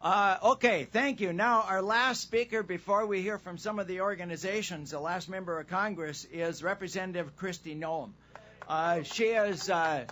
Okay, thank you. Now, our last speaker before we hear from some of the organizations, the last member of Congress, is Representative Kristi Noem. She is a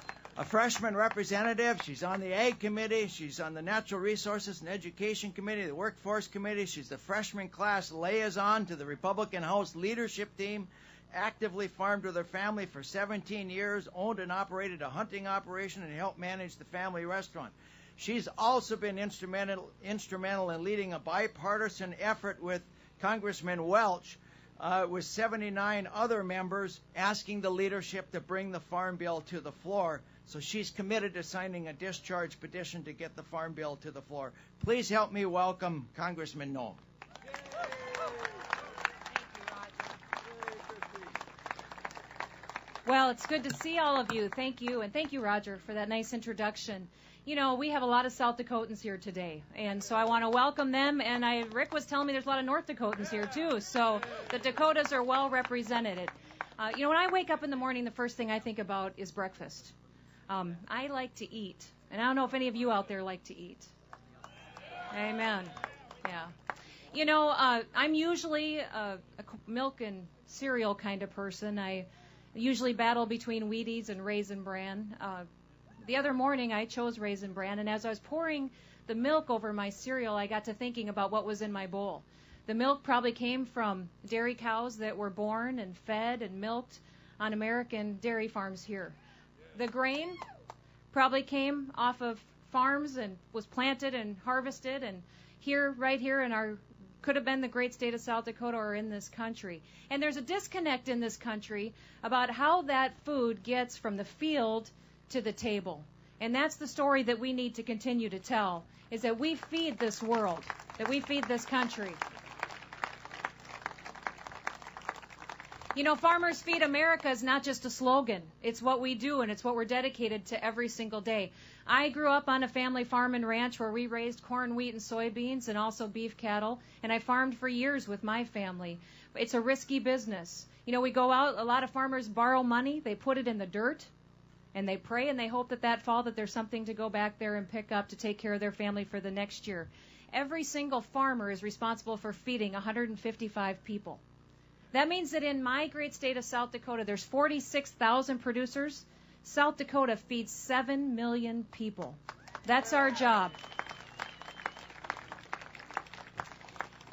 freshman representative. She's on the Ag Committee. She's on the Natural Resources and Education Committee, the Workforce Committee. She's the freshman class liaison to the Republican House leadership team. Actively farmed with her family for 17 years, owned and operated a hunting operation, and helped manage the family restaurant. She's also been instrumental in leading a bipartisan effort with Congressman Welch with 79 other members asking the leadership to bring the Farm Bill to the floor. So she's committed to signing a discharge petition to get the Farm Bill to the floor. Please help me welcome Congressman Noem. Well, it's good to see all of you. Thank you. And thank you, Roger, for that nice introduction. You know, we have a lot of South Dakotans here today, and so I want to welcome them. And Rick was telling me there's a lot of North Dakotans here, too, so the Dakotas are well represented. You know, when I wake up in the morning, the first thing I think about is breakfast. I like to eat, and I don't know if any of you out there like to eat. Amen. Yeah. You know, I'm usually a milk and cereal kind of person. I usually battle between Wheaties and Raisin Bran. The other morning, I chose Raisin Bran, and as I was pouring the milk over my cereal, I got to thinking about what was in my bowl. The milk probably came from dairy cows that were born and fed and milked on American dairy farms here. The grain probably came off of farms and was planted and harvested, and right here in our could have been the great state of South Dakota or in this country. And there's a disconnect in this country about how that food gets from the field to the table. And that's the story that we need to continue to tell, is that we feed this world, that we feed this country. You know, Farmers Feed America is not just a slogan. It's what we do, and it's what we're dedicated to every single day. I grew up on a family farm and ranch where we raised corn, wheat, and soybeans, and also beef cattle, and I farmed for years with my family. It's a risky business. You know, we go out, a lot of farmers borrow money, they put it in the dirt, and they pray and they hope that fall that there's something to go back there and pick up to take care of their family for the next year. Every single farmer is responsible for feeding 155 people. That means that in my great state of South Dakota, there's 46,000 producers. South Dakota feeds 7 million people. That's our job.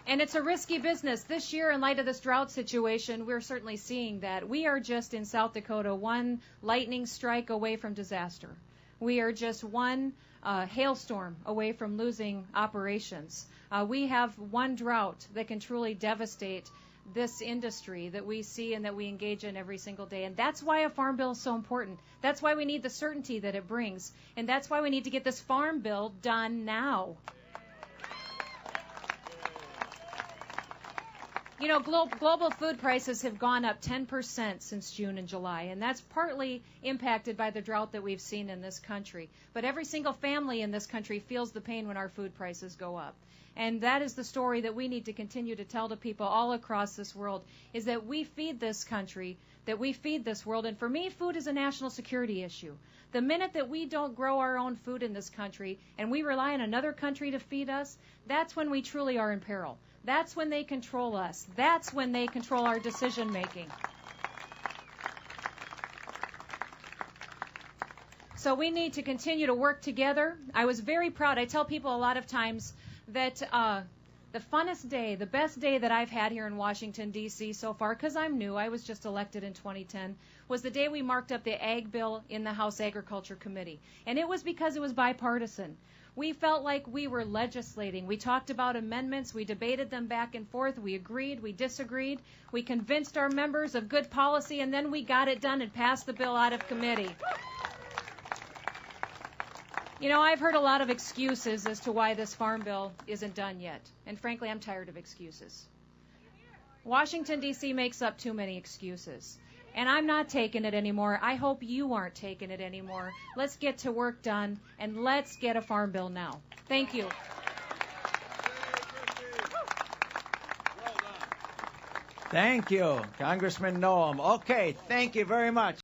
And it's a risky business. This year, in light of this drought situation, we're certainly seeing that. We are just in South Dakota one lightning strike away from disaster. We are just one hailstorm away from losing operations. We have one drought that can truly devastate this industry that we see and that we engage in every single day. And that's why a farm bill is so important. That's why we need the certainty that it brings. And that's why we need to get this farm bill done now. You know, global food prices have gone up 10% since June and July, and that's partly impacted by the drought that we've seen in this country. But every single family in this country feels the pain when our food prices go up. And that is the story that we need to continue to tell to people all across this world, is that we feed this country, that we feed this world. And for me, food is a national security issue. The minute that we don't grow our own food in this country and we rely on another country to feed us, that's when we truly are in peril. That's when they control us. That's when they control our decision making. So we need to continue to work together. I was very proud. I tell people a lot of times that the funnest day, the best day that I've had here in Washington, D.C. so far, because I'm new, I was just elected in 2010, was the day we marked up the Ag Bill in the House Agriculture Committee. And it was because it was bipartisan. We felt like we were legislating. We talked about amendments. We debated them back and forth. We agreed. We disagreed. We convinced our members of good policy, and then we got it done and passed the bill out of committee. You know, I've heard a lot of excuses as to why this farm bill isn't done yet. And frankly, I'm tired of excuses. Washington, D.C. makes up too many excuses. And I'm not taking it anymore. I hope you aren't taking it anymore. Let's get to work done, and let's get a farm bill now. Thank you. Thank you, Congressman Noem. Okay, thank you very much.